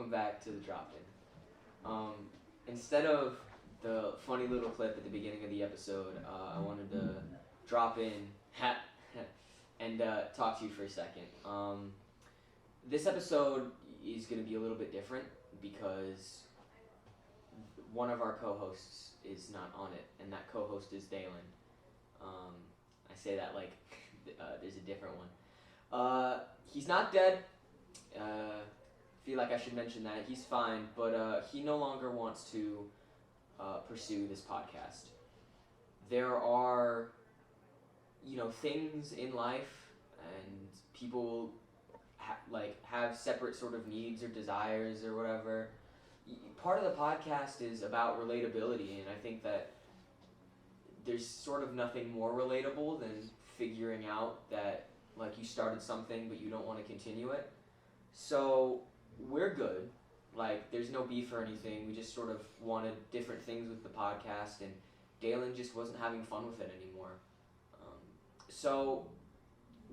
welcome back to the drop-in. Instead of the funny little clip at the beginning of the episode, I wanted to drop in and talk to you for a second. This episode is going to be a little bit different because one of our co-hosts is not on it, and that co-host is Dalen. I say that like there's a different one. He's not dead. Feel like I should mention that. He's fine, but he no longer wants to pursue this podcast. There are, things in life, and people have separate sort of needs or desires or whatever. Part of the podcast is about relatability, and I think that there's sort of nothing more relatable than figuring out that you started something but you don't want to continue it. So we're good. There's no beef or anything. We just sort of wanted different things with the podcast, and Dalen just wasn't having fun with it anymore. So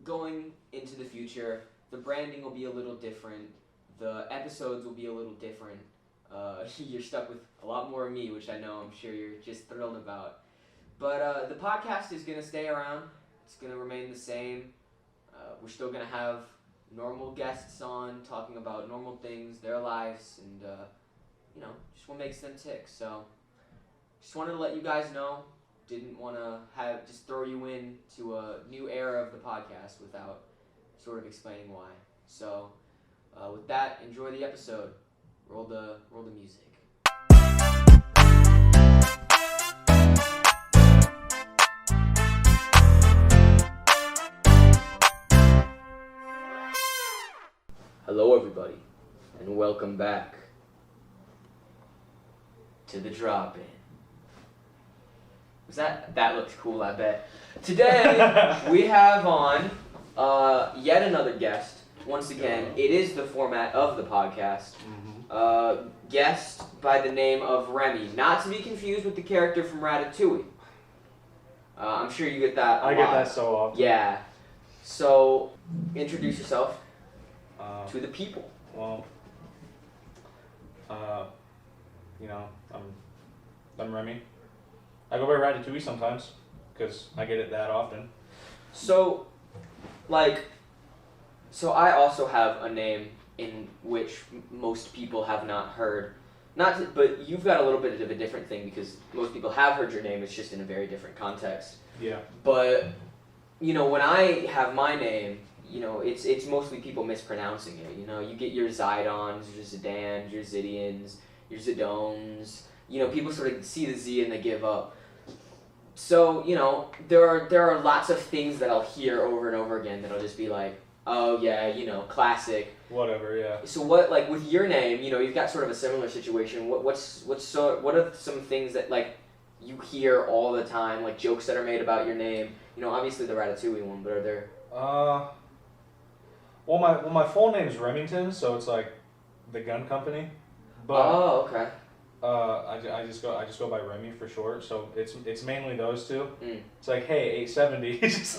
going into the future, the branding will be a little different. The episodes will be a little different. You're stuck with a lot more of me, which I know I'm sure you're just thrilled about. But the podcast is going to stay around. It's going to remain the same. We're still going to have normal guests on talking about normal things, their lives, and, just what makes them tick. So just wanted to let you guys know. Didn't want to just throw you into a new era of the podcast without sort of explaining why. So with that, enjoy the episode. Roll the music. Hello everybody, and welcome back to the drop-in. That looks cool, I bet. Today, we have on yet another guest. Once again, it is the format of the podcast. Guest by the name of Remy, not to be confused with the character from Ratatouille. I'm sure you get that a lot. I get that so often. Yeah. So, introduce yourself to the people. Well, I'm Remy. I go by Ratatouille sometimes because I get it that often. So I also have a name in which most people have not heard. But you've got a little bit of a different thing because most people have heard your name. It's just in a very different context. Yeah. But when I have my name, it's mostly people mispronouncing it. You get your Zidons, your Zidans, your Zidians, your Zidones. People sort of see the Z and they give up. So, there are lots of things that I'll hear over and over again that'll just be like, oh yeah, classic. Whatever, yeah. So what, with your name, you've got sort of a similar situation. What are some things that you hear all the time, jokes that are made about your name? Obviously the Ratatouille one, but are there? Well, my full name's Remington, so it's the gun company. But oh, okay. I just go by Remy for short, so it's mainly those two. Mm. It's hey, 870. Just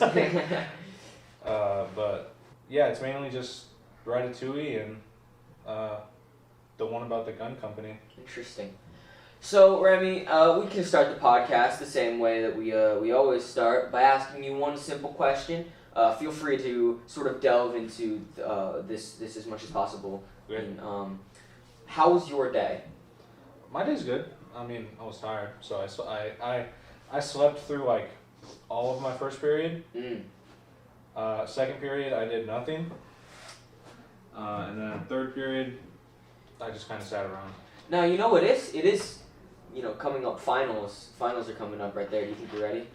but yeah, it's mainly just Ratatouille and the one about the gun company. Interesting. So Remy, we can start the podcast the same way that we always start, by asking you one simple question. Feel free to sort of delve into this as much as possible. Great. And, how was your day? My day's good. I mean, I was tired, so I slept through all of my first period. Second period, I did nothing. And then third period, I just kind of sat around. Now, it is, coming up finals. Finals are coming up right there. Do you think you're ready?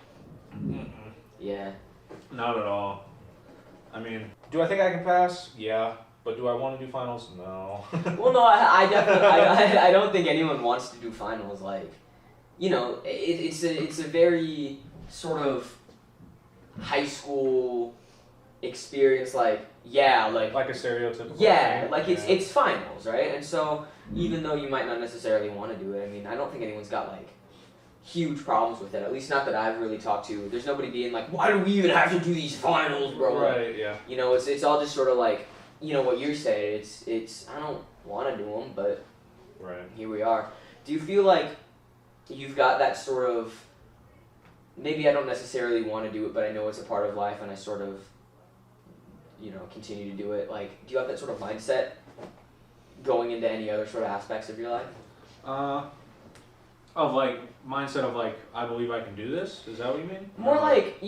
Mm-mm. Yeah. Not at all. I mean, do I think I can pass? Yeah. But do I want to do finals? No. Well, no, I definitely, I don't think anyone wants to do finals. It's a very sort of high school experience. like a stereotypical. Yeah, thing. It's finals, right? And so even though you might not necessarily want to do it, I mean, I don't think anyone's got huge problems with it. At least not that I've really talked to. There's nobody being why do we even have to do these finals, bro? Right. Yeah. It's all just sort of you know what you're saying. It's I don't want to do them, but Right. here we are. Do you feel like you've got that sort of, maybe I don't necessarily want to do it, but I know it's a part of life and I sort of, continue to do it. Like, do you have that sort of mindset going into any other sort of aspects of your life? Of like mindset of like I believe I can do this. Is that what you mean? More like,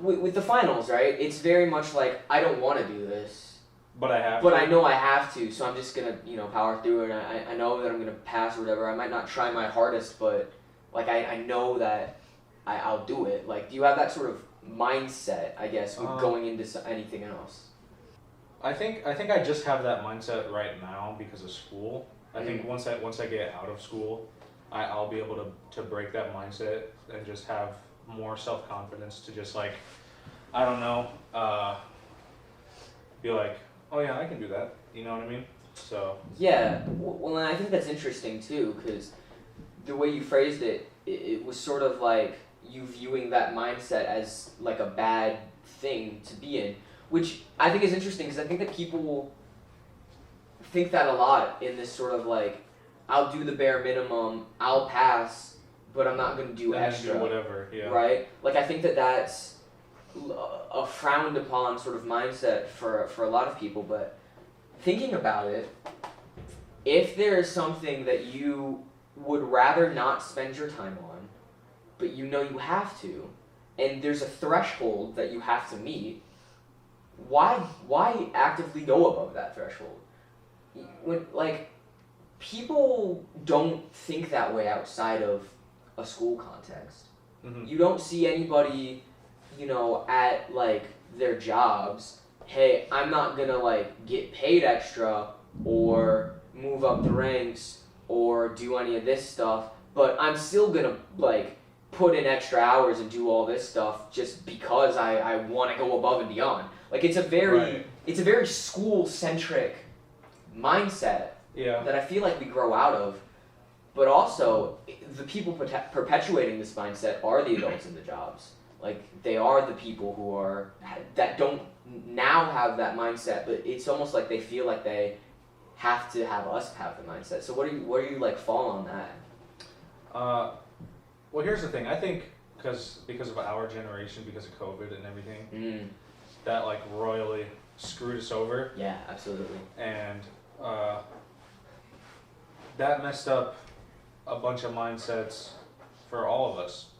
with the finals, right? It's very much like I don't want to do this, But I have. but to. I know I have to, so I'm just gonna power through it. And I know that I'm gonna pass or whatever. I might not try my hardest, but like I know that I'll do it. Like, do you have that sort of mindset, I guess, with going into anything else? I think I just have that mindset right now because of school. I think once I get out of school, I'll be able to break that mindset and just have more self-confidence to just like, I don't know, be like, oh yeah, I can do that. You know what I mean? So. Yeah. Well, and I think that's interesting too, because the way you phrased it, it was sort of like you viewing that mindset as like a bad thing to be in, which I think is interesting because I think that people think that a lot in this sort of like, I'll do the bare minimum, I'll pass, but I'm not going to do extra. Do whatever, yeah. Right? Like, I think that that's a frowned upon sort of mindset for a lot of people, but thinking about it, if there is something that you would rather not spend your time on, but you have to, and there's a threshold that you have to meet, why actively go above that threshold? When, like, people don't think that way outside of a school context. Mm-hmm. You don't see anybody, at like their jobs, hey, I'm not gonna like get paid extra or move up the ranks or do any of this stuff, but I'm still gonna like put in extra hours and do all this stuff just because I want to go above and beyond. Like, it's a very school centric mindset. Yeah. That I feel like we grow out of, but also the people perpetuating this mindset are the adults in the jobs. Like, they are the people that don't now have that mindset, but it's almost like they feel like they have to have us have the mindset. So what do you like fall on that? Well, here's the thing. I think because of our generation, because of COVID and everything, that like royally screwed us over. Yeah, absolutely. And that messed up a bunch of mindsets for all of us.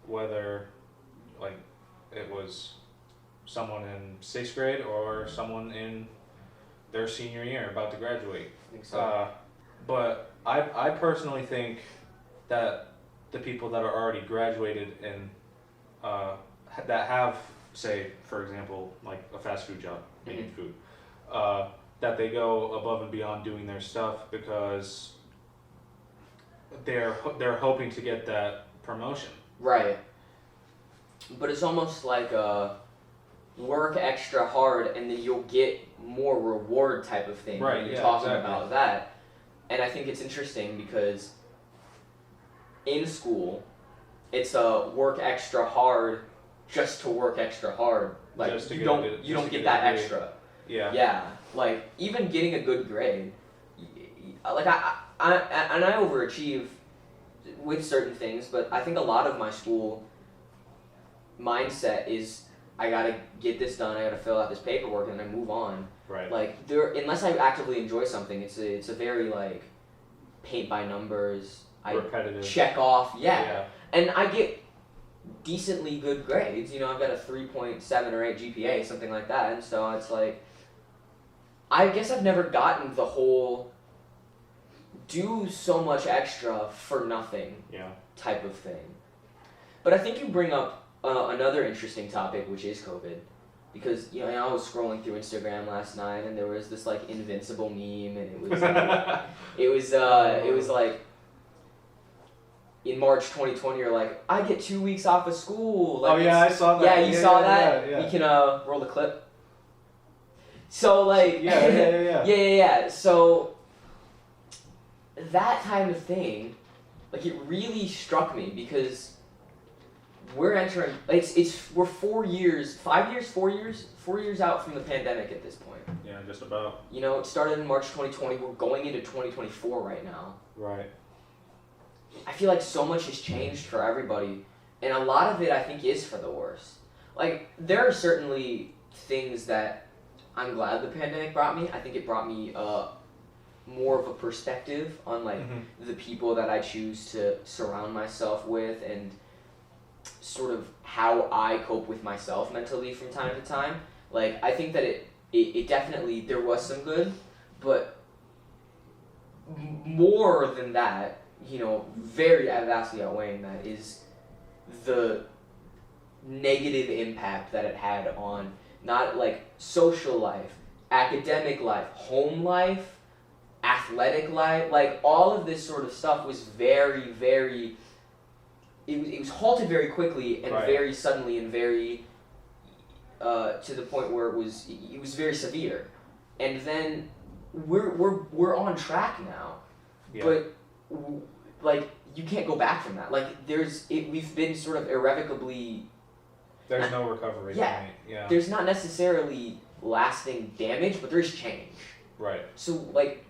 Whether, like, it was someone in 6th grade or someone in their senior year about to graduate. I think so. But I personally think that the people that are already graduated and that have, say, for example, like a fast food job, making food, that they go above and beyond doing their stuff because they're hoping to get that promotion. Right. But it's almost like work extra hard and then you'll get more reward type of thing. Right, when you're yeah, talking exactly. about that. And I think it's interesting because in school, it's a work extra hard just to work extra hard. Like, you don't get that extra. Yeah. Yeah. Like, even getting a good grade, like I overachieve with certain things, but I think a lot of my school mindset is I gotta get this done, I gotta fill out this paperwork, and then I move on. Right. Like, unless I actively enjoy something, it's a very like paint by numbers. Repetitive. I check off, yeah. And I get decently good grades. I've got a 3.7 or 8 GPA, something like that, and so it's like, I guess I've never gotten the whole do so much extra for nothing type of thing. But I think you bring up another interesting topic, which is COVID. Because, I was scrolling through Instagram last night and there was this like invincible meme and it was like, it was like in March 2020 you're like, I get 2 weeks off of school. Like, oh yeah, I saw that. Yeah, you saw that? Yeah. We can roll the clip. So like yeah. So that kind of thing, like, it really struck me because we're entering. We're 4 years, 5 years, 4 years out from the pandemic at this point. Yeah, just about. You know, it started in March 2020. We're going into 2024 right now. Right. I feel like so much has changed for everybody, and a lot of it I think is for the worse. Like, there are certainly things that I'm glad the pandemic brought me. I think it brought me more of a perspective on like the people that I choose to surround myself with, and sort of how I cope with myself mentally from time to time. Like, I think that it definitely, there was some good, but more than that, you know, very vastly outweighing that is the negative impact that it had on not like social life, academic life, home life, athletic life, like all of this sort of stuff was very, very, it was halted very quickly and very suddenly and very to the point where it was very severe. And then we're on track now. Yeah. But like, you can't go back from that. Like, we've been sort of irrevocably. There's no recovery. Yeah. Point. Yeah. There's not necessarily lasting damage, but there's change. Right. So like,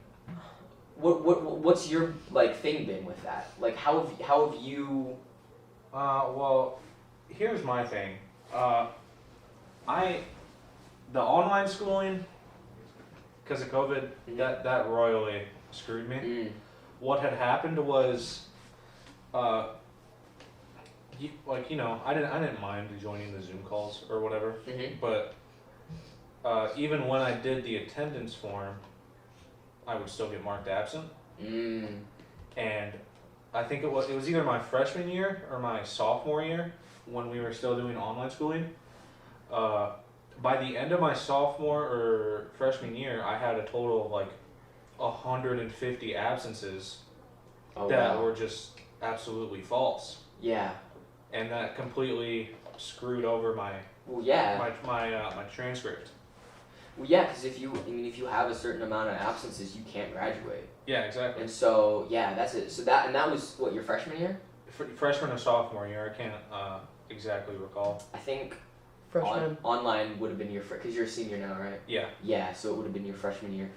what's your like thing been with that? Like, how have you? Well, here's my thing. The online schooling, because of COVID, that royally screwed me. What had happened was, I didn't mind joining the Zoom calls or whatever, but even when I did the attendance form, I would still get marked absent. And I think it was either my freshman year or my sophomore year when we were still doing online schooling. By the end of my sophomore or freshman year, I had a total of like 150 absences that were just absolutely false. Yeah. And that completely screwed over my my transcript. Well, yeah, because if you have a certain amount of absences, you can't graduate. Yeah, exactly. And so that's it. So that was what, your freshman year? Freshman or sophomore year, I can't exactly recall. I think Freshman. Online would have been your because you're a senior now, right? Yeah. Yeah, so it would have been your freshman year.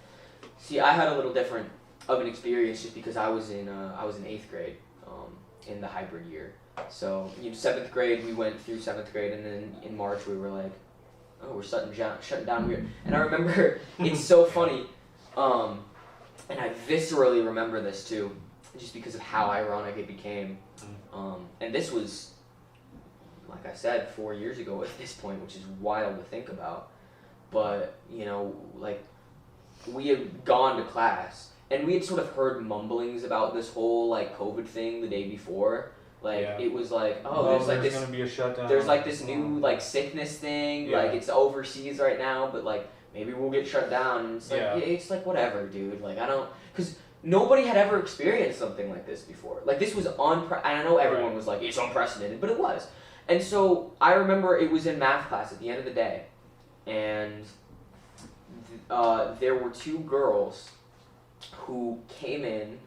See, I had a little different of an experience just because I was in 8th grade, in the hybrid year. So 7th grade, we went through 7th grade, and then in March we were like, oh, we're shutting down weird. And I remember it's so funny, and I viscerally remember this too, just because of how ironic it became. And this was, like I said, 4 years ago at this point, which is wild to think about. But like, we had gone to class, and we had sort of heard mumblings about this whole like COVID thing the day before. Like, it was like, there's like this, gonna be a shutdown. There's like this new like sickness thing, like it's overseas right now, but like maybe we'll get shut down. And it's like, it's like, whatever, dude. Like, because nobody had ever experienced something like this before. Like, this was and I know everyone was like, it's unprecedented, but it was. And so I remember it was in math class at the end of the day, and there were 2 girls who came in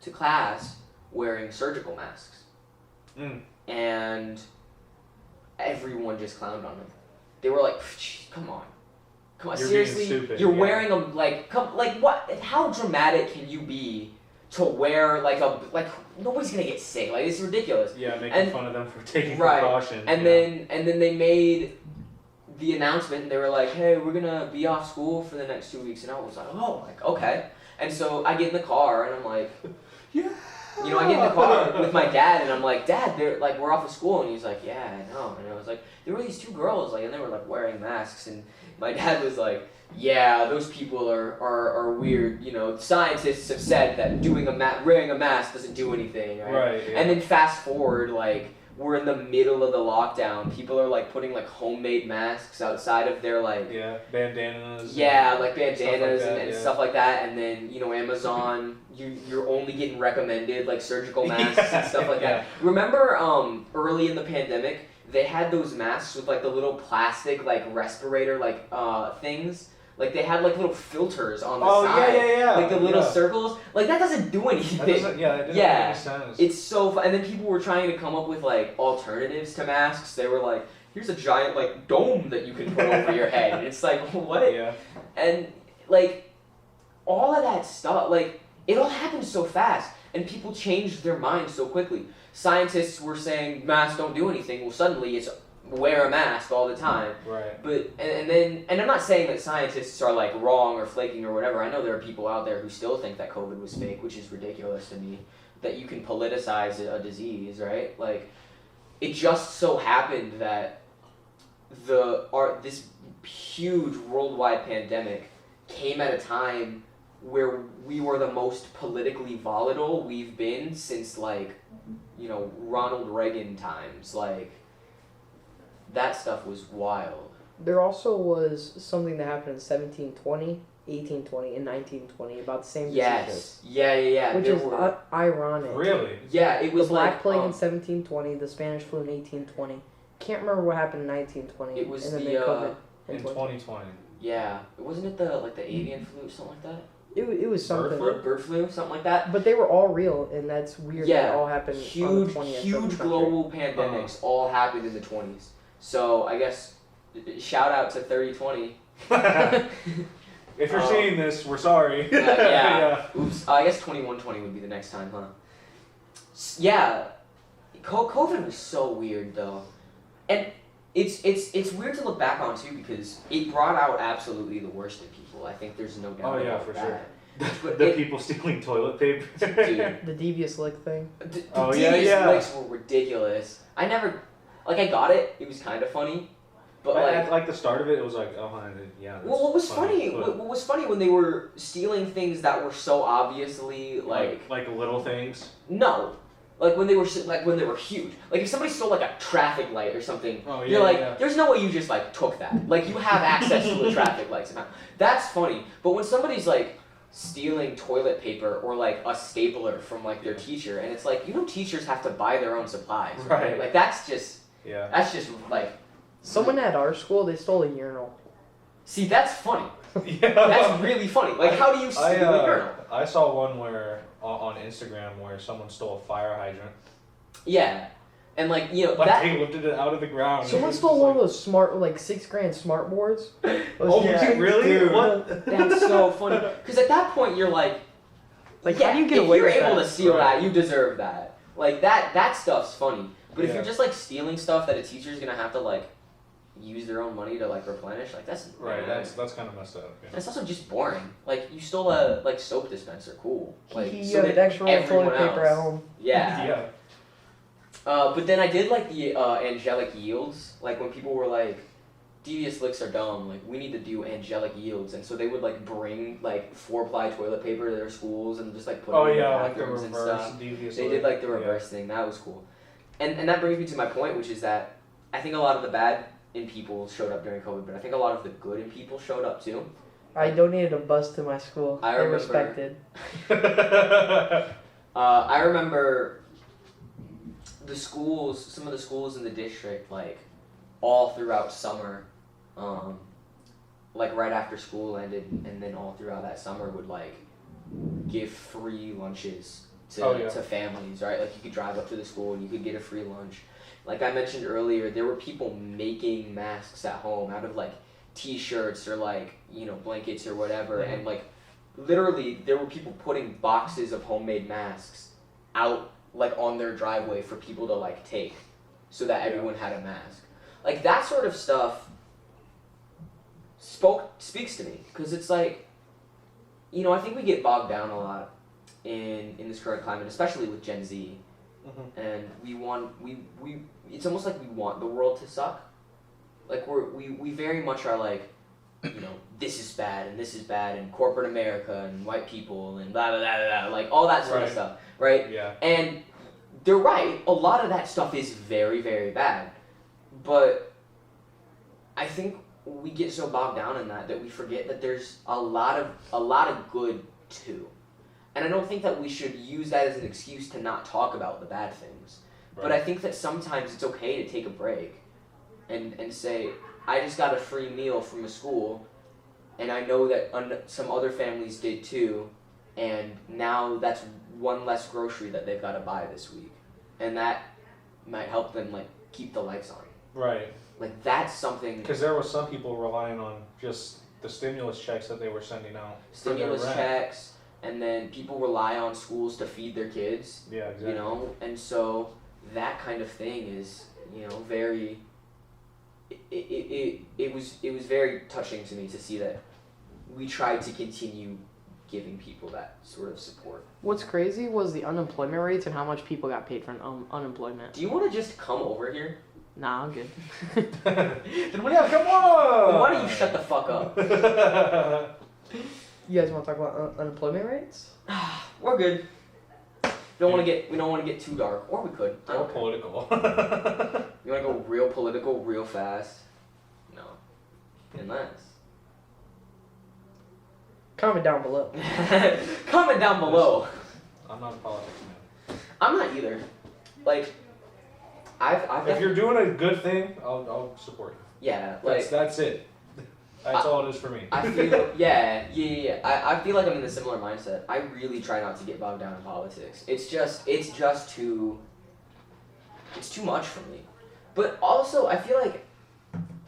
to class wearing surgical masks. And everyone just clowned on them. They were like, come on, You're seriously, you're wearing them, like, what, how dramatic can you be to wear, like, nobody's gonna get sick, like, it's ridiculous. Yeah, making fun of them for taking precaution. And then they made the announcement, and they were like, hey, we're gonna be off school for the next 2 weeks, and I was like, okay. And so I get in the car, and I'm like, yeah. I get in the car with my dad, and I'm like, Dad, they're like, we're off of school, and he's like, yeah, I know. And I was like, there were these 2 girls, like, and they were like wearing masks, and my dad was like, yeah, those people are weird. Scientists have said that wearing a mask doesn't do anything, right? Right. Yeah. And then fast forward, like, we're in the middle of the lockdown. People are like putting like homemade masks outside of their like bandanas. Yeah, like bandanas stuff like and stuff like that. And then Amazon, you're only getting recommended like surgical masks and stuff like that. Remember early in the pandemic, they had those masks with like the little plastic like respirator like things Like they had like little filters on the Oh, side. yeah. Like the little yeah. circles. Like that doesn't do anything. That doesn't, yeah, it didn't Yeah. make any sense. It's so fun. And then people were trying to come up with like alternatives to masks. They were like, here's a giant like dome that you can put over your head. And it's like, what? Yeah. And like all of that stuff, like it all happened so fast and people changed their minds so quickly. Scientists were saying masks don't do anything. Well, suddenly it's wear a mask all the time. Right. But and I'm not saying that scientists are like wrong or flaking or whatever. I know there are people out there who still think that COVID was fake, which is ridiculous to me. That you can politicize a disease, right? Like, it just so happened that this huge worldwide pandemic came at a time where we were the most politically volatile we've been since like, Ronald Reagan times. Like, that stuff was wild. There also was something that happened in 1720, 1820, and 1920 about the same diseases. Yes. Yeah. Which is ironic. Really? Yeah, it The was Black like, Plague in 1720, the Spanish flu in 1820. Can't remember what happened in 1920. It was and then the, they COVID In 2020. Yeah, wasn't it the avian flu or something like that? It was something. Bird flu, something like that. But they were all real, and that's weird that it all happened on the Huge 20th. huge global pandemics all happened in the 20s. So I guess shout out to 3020. If you're seeing this, we're sorry. Yeah. Oops. I guess 2120 would be the next time, huh? Yeah. COVID was so weird though, and it's weird to look back on too because it brought out absolutely the worst in people. I think there's no doubt about for that. sure. But The people stealing toilet paper. Dude, The devious lick thing. the yeah. devious licks were ridiculous. I got it. It was kind of funny, but At like the start of it, it was like, yeah. Well, what was funny? funny? What was funny when they were stealing things that were so obviously like little things. no, like when they were huge. Like if somebody stole like a traffic light or something, you're yeah. there's no way you just like took that. Like you have access to the traffic light somehow. That's funny. But when somebody's like stealing toilet paper or like a stapler from like their teacher, and it's like teachers have to buy their own supplies, right? Like that's just like. Someone at our school, they stole a urinal. See, that's funny. Yeah. That's really funny. Like, how do you steal a urinal? I saw one where on Instagram where someone stole a fire hydrant. Yeah, and like They lifted it out of the ground. Someone stole one of those smart, like $6,000 smart boards. Oh, yeah, really? dude. What? That's so funny. Because at that point, you're like, how do you get away with If you're able that? to steal that, you deserve that. Like that stuff's funny. But if Yeah. you're just like stealing stuff that a teacher's gonna have to like use their own money to like replenish, like that's Right. That's kind of messed up. Yeah. And it's also just boring. Like you stole a like soap dispenser, cool. Like You have an extra roll of toilet everyone paper else. at home. Yeah. Yeah. But then I did like the angelic yields, like when people were like, devious licks are dumb, like we need to do angelic yields, and so they would like bring like 4-ply toilet paper to their schools and just like put it in their like the bathrooms and reverse stuff. devious. They did like the reverse thing, that was cool. And that brings me to my point, which is that I think a lot of the bad in people showed up during COVID, but I think a lot of the good in people showed up too. I donated a bus to my school. I They remember- respected. I remember some of the schools in the district, like all throughout summer, like right after school ended, and then all throughout that summer would like give free lunches to families, right? Like you could drive up to the school and you could get a free lunch. Like I mentioned earlier, there were people making masks at home out of like t-shirts or like, blankets or whatever, and like literally there were people putting boxes of homemade masks out like on their driveway for people to like take so that everyone had a mask. Like that sort of stuff speaks to me, because it's like, I think we get bogged down a lot in this current climate, especially with Gen Z. And we it's almost like we want the world to suck. Like we very much are like, this is bad and corporate America and white people and blah blah blah blah, blah, like all that sort of stuff, right? Yeah. And they're right. A lot of that stuff is very, very bad. But I think we get so bogged down in that we forget that there's a lot of good too. And I don't think that we should use that as an excuse to not talk about the bad things. Right. But I think that sometimes it's okay to take a break and say, I just got a free meal from a school. and I know that some other families did too, and now that's one less grocery that they've got to buy this week, and that might help them like keep the lights on. Right. Like that's something. Because there were some people relying on just the stimulus checks that they were sending out. Stimulus checks, and then people rely on schools to feed their kids. Yeah, exactly. You know, and so that kind of thing is, you know, very. It was very touching to me to see that we tried to continue giving people that sort of support. What's crazy was the unemployment rates and how much people got paid for unemployment. Do you want to just come over here? Nah, I'm good. Then come on! Then why don't you shut the fuck up? You guys want to talk about unemployment rates? We're good. We don't want to get too dark, or we could. Or political. You want to go real political, real fast? No. Unless. Comment down below. Comment down below. I'm not a politics man. I'm not either. Like, I've if you're doing a good thing, I'll support you. Yeah, like that's it. That's all it is for me. I feel yeah. I feel like I'm in a similar mindset. I really try not to get bogged down in politics. It's too much for me. But also, I feel like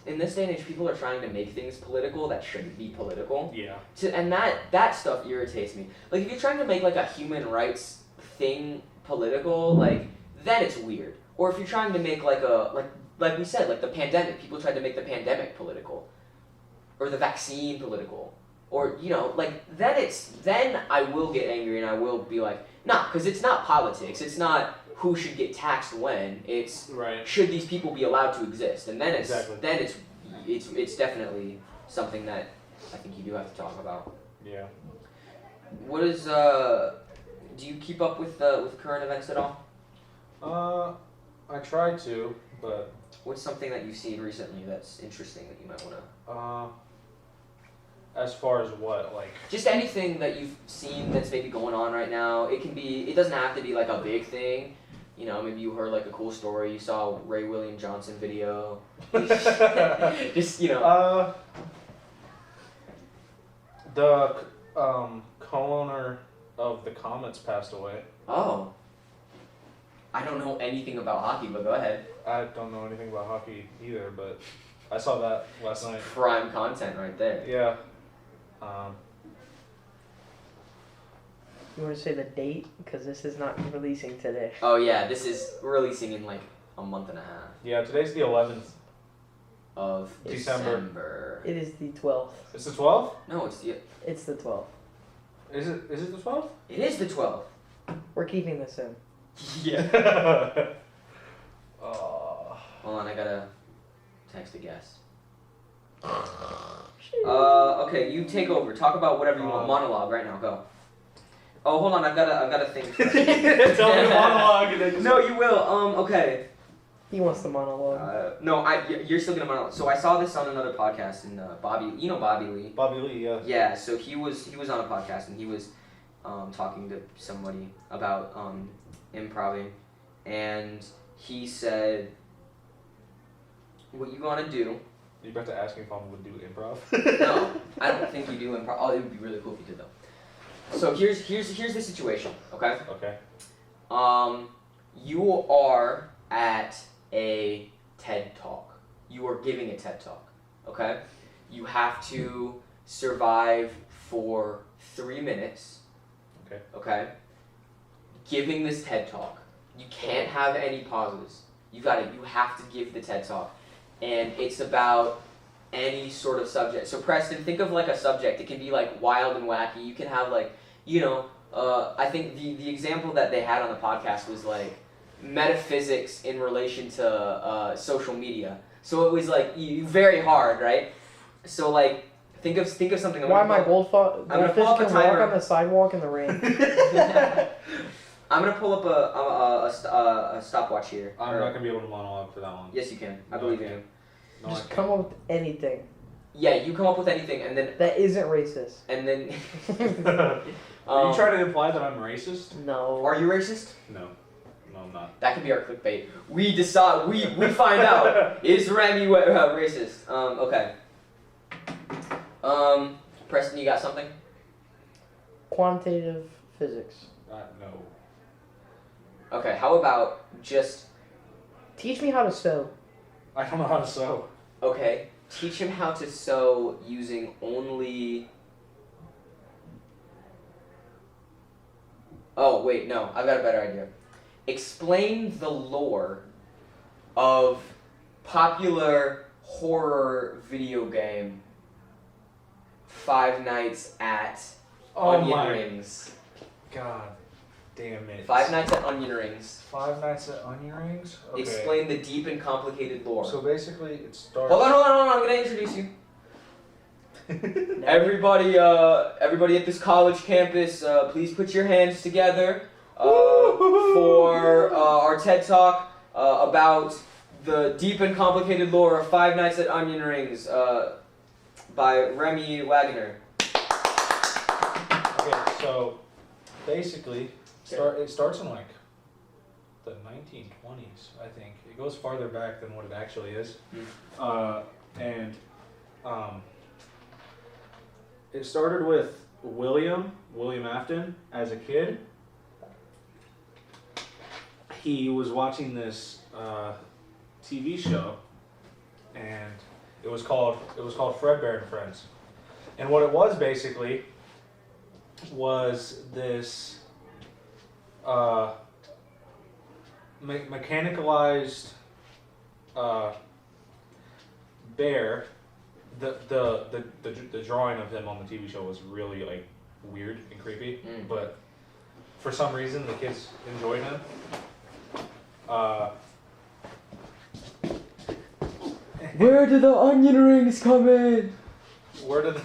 in this day and age, people are trying to make things political that shouldn't be political. Yeah. And that stuff irritates me. Like if you're trying to make like a human rights thing political, like then it's weird. Or if you're trying to make like we said, like the pandemic, people tried to make the pandemic political. Or the vaccine political. Or, you know, like, then I will get angry and I will be like, nah, because it's not politics. It's not who should get taxed when. It's should these people be allowed to exist? And then it's definitely something that I think you do have to talk about. Yeah. What is, do you keep up with current events at all? I try to, but... What's something that you've seen recently that's interesting that you might want to... As far as what, like? Just anything that you've seen that's maybe going on right now. It doesn't have to be like a big thing. You know, maybe you heard like a cool story. You saw a Ray William Johnson video. Just, you know. The co-owner of the Comets passed away. Oh. I don't know anything about hockey, but go ahead. I don't know anything about hockey either, but I saw that last night. Prime content right there. Yeah. You want to say the date? Because this is not releasing today. Oh yeah, this is releasing in like a month and a half. Yeah, today's the 11th. Of December. It is the 12th. It's the 12th? No, it's the 12th. Is it the 12th? It is the 12th. We're keeping this in. Yeah. Hold on, I gotta text a guest. Okay, you take over. Talk about whatever you want. Monologue right now. Go. Oh, hold on. I've got a thing. Tell me monologue. No, you will. Okay. He wants the monologue. No, you're still gonna monologue. So I saw this on another podcast, and Bobby, you know Bobby Lee. Bobby Lee, yeah. Yeah. So he was on a podcast, and he was talking to somebody about improv, and he said, "What you gonna do?" You about to ask me if I would do improv? No, I don't think you do improv. Oh, it would be really cool if you did though. So here's the situation, okay? Okay. You are at a TED Talk. You are giving a TED Talk, okay? You have to survive for 3 minutes. Okay. Okay? Giving this TED Talk. You can't have any pauses. You have to give the TED Talk. And it's about any sort of subject. So Preston, think of like a subject. It can be like wild and wacky. You can have like, you know, I think the example that they had on the podcast was like metaphysics in relation to social media. So it was like very hard, right? So like think of something. Why my goldfish can walk on the sidewalk in the rain? I'm gonna pull up a stopwatch here. I'm not gonna be able to monologue for that long. Yes, you can. I believe in you. No, Just come up with anything. Yeah, you come up with anything, and then that isn't racist. And then. Are you trying to imply that I'm racist? No. Are you racist? No, I'm not. That could be our clickbait. We decide. We find out is Remy racist. Okay. Preston, you got something? Quantitative physics. No. Okay, how about just... Teach me how to sew. I don't know how to sew. Okay, teach him how to sew using only... Oh, wait, no, I've got a better idea. Explain the lore of popular horror video game Five Nights at Onion Rings. God damn it. Five Nights at Onion Rings. Five Nights at Onion Rings? Okay. Explain the deep and complicated lore. So basically it starts... Hold on, I'm gonna introduce you. Everybody at this college campus, please put your hands together for our TED Talk about the deep and complicated lore of Five Nights at Onion Rings by Remy Wagner. Okay, so basically it starts in like the 1920s, I think. It goes farther back than what it actually is. It started with William Afton as a kid. He was watching this TV show, and it was called Fredbear and Friends. And what it was basically was this mechanicalized bear. The drawing of him on the TV show was really like weird and creepy, but for some reason the kids enjoyed him. Where do the onion rings come in? Where did?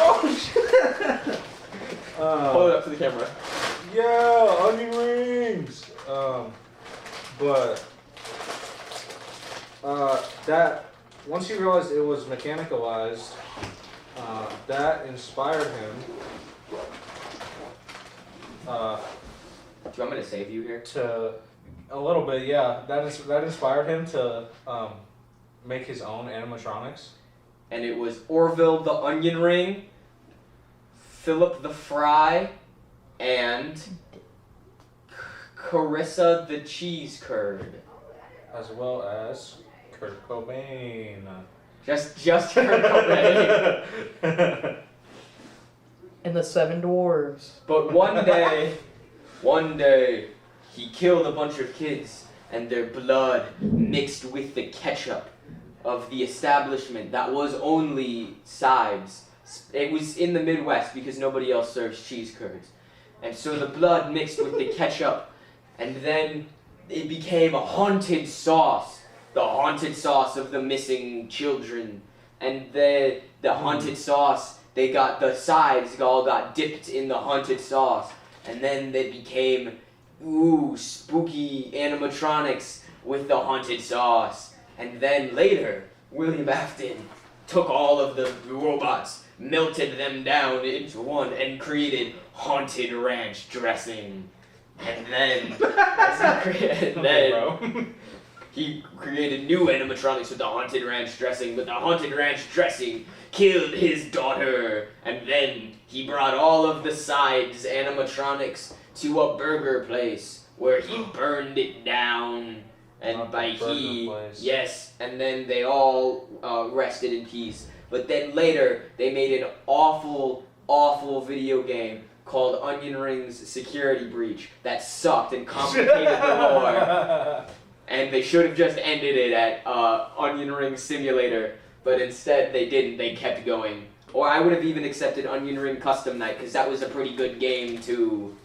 Oh shit! Hold it up to the camera. Yeah, onion rings. But that once he realized it was mechanicalized, that inspired him. Do you want me to save you here? To a little bit, yeah. That inspired him to make his own animatronics. And it was Orville the Onion Ring, Philip the Fry, and Carissa the Cheese Curd. As well as Kurt Cobain. Just Kurt Cobain. And the Seven Dwarves. But one day, he killed a bunch of kids, and their blood mixed with the ketchup of the establishment that was only sides. It was in the Midwest because nobody else serves cheese curds. And so the blood mixed with the ketchup, and then it became a haunted sauce. The haunted sauce of the missing children. And the haunted sauce, the sides all got dipped in the haunted sauce. And then they became, spooky animatronics with the haunted sauce. And then later, William Afton took all of the robots, melted them down into one, and created Haunted Ranch dressing. And then, he created new animatronics with the Haunted Ranch dressing, but the Haunted Ranch dressing killed his daughter. And then he brought all of the sides animatronics to a burger place where he burned it down. And by he, yes, and then they all rested in peace. But then later, they made an awful, awful video game called Onion Rings Security Breach that sucked and complicated the lore. And they should have just ended it at Onion Ring Simulator, but instead they didn't. They kept going. Or I would have even accepted Onion Ring Custom Night, because that was a pretty good game too.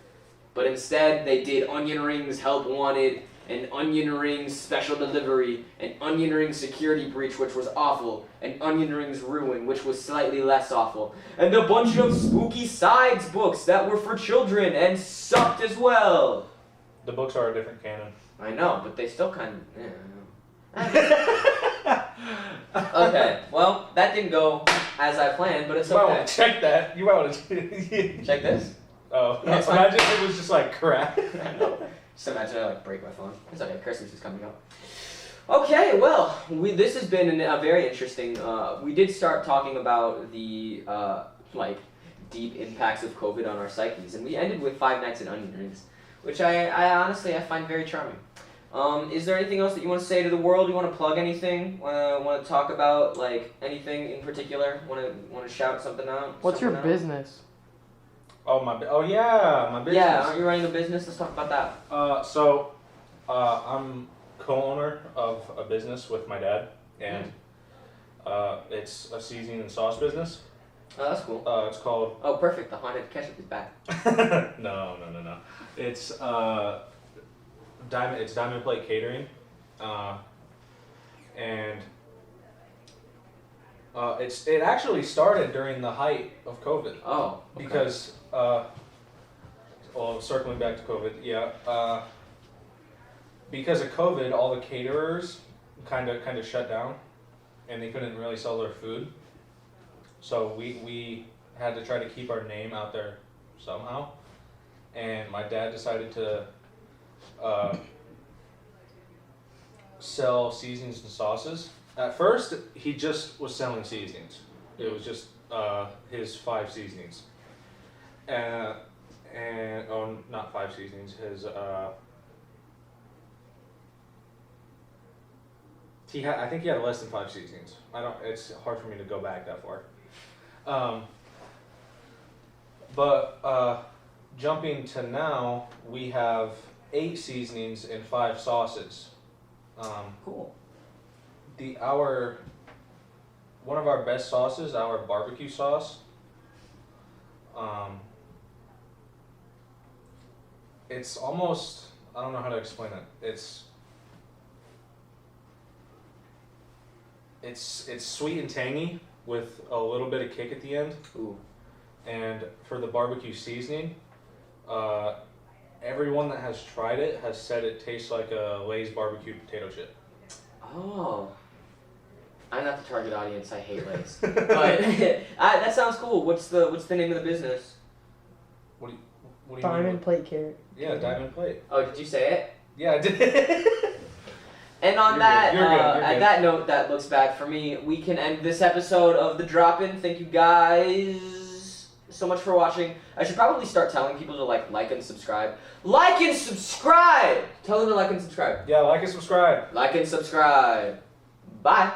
But instead they did Onion Rings Help Wanted, and Onion Rings Special Delivery, and Onion Rings Security Breach, which was awful, and Onion Rings Ruin, which was slightly less awful, and a bunch of spooky sides books that were for children and sucked as well. The books are a different canon. I know, but they still kind of... Okay, well, that didn't go as I planned, but it's okay. You might want to check that. You might want to... Check this? Oh, Yeah, it's imagine it was just like crap. I know. Just imagine I break my phone. It's okay, Christmas is coming up. Okay, well, this has been a very interesting. We did start talking about the like deep impacts of COVID on our psyches, and we ended with Five Nights at Onion Rings, which I honestly I find very charming. Is there anything else that you want to say to the world? You want to plug anything? Want to talk about like anything in particular? Want to shout something out? What's your business? Oh my business. Yeah, aren't you running a business? Let's talk about that. So I'm co-owner of a business with my dad, and it's a seasoning and sauce business. Oh, that's cool. It's called. Oh, perfect. The haunted ketchup is back. No. It's Diamond Plate Catering, and it actually started during the height of COVID. Oh. Okay. Because circling back to COVID, because of COVID, all the caterers kind of shut down, and they couldn't really sell their food. So we had to try to keep our name out there somehow, and my dad decided to sell seasonings and sauces. At first, he just was selling seasonings. It was just his 5 seasonings, and not 5 seasonings. His I think he had less than 5 seasonings. It's hard for me to go back that far. But jumping to now, we have 8 seasonings and 5 sauces. Cool. One of our best sauces, our barbecue sauce. It's almost, I don't know how to explain it. It's sweet and tangy with a little bit of kick at the end. Ooh. And for the barbecue seasoning, everyone that has tried it has said it tastes like a Lay's barbecue potato chip. Oh. I'm not the target audience. I hate Lay's. But that sounds cool. What's the name of the business? What do you mean? Diamond Plate Catering. Yeah, Diamond Plate. Oh, did you say it? Yeah, I did. And on You're that, good. You're at good. that note, that looks bad for me. We can end this episode of The Drop-In. Thank you guys so much for watching. I should probably start telling people to like and subscribe. Like and subscribe! Tell them to like and subscribe. Yeah, like and subscribe. Like and subscribe. Bye.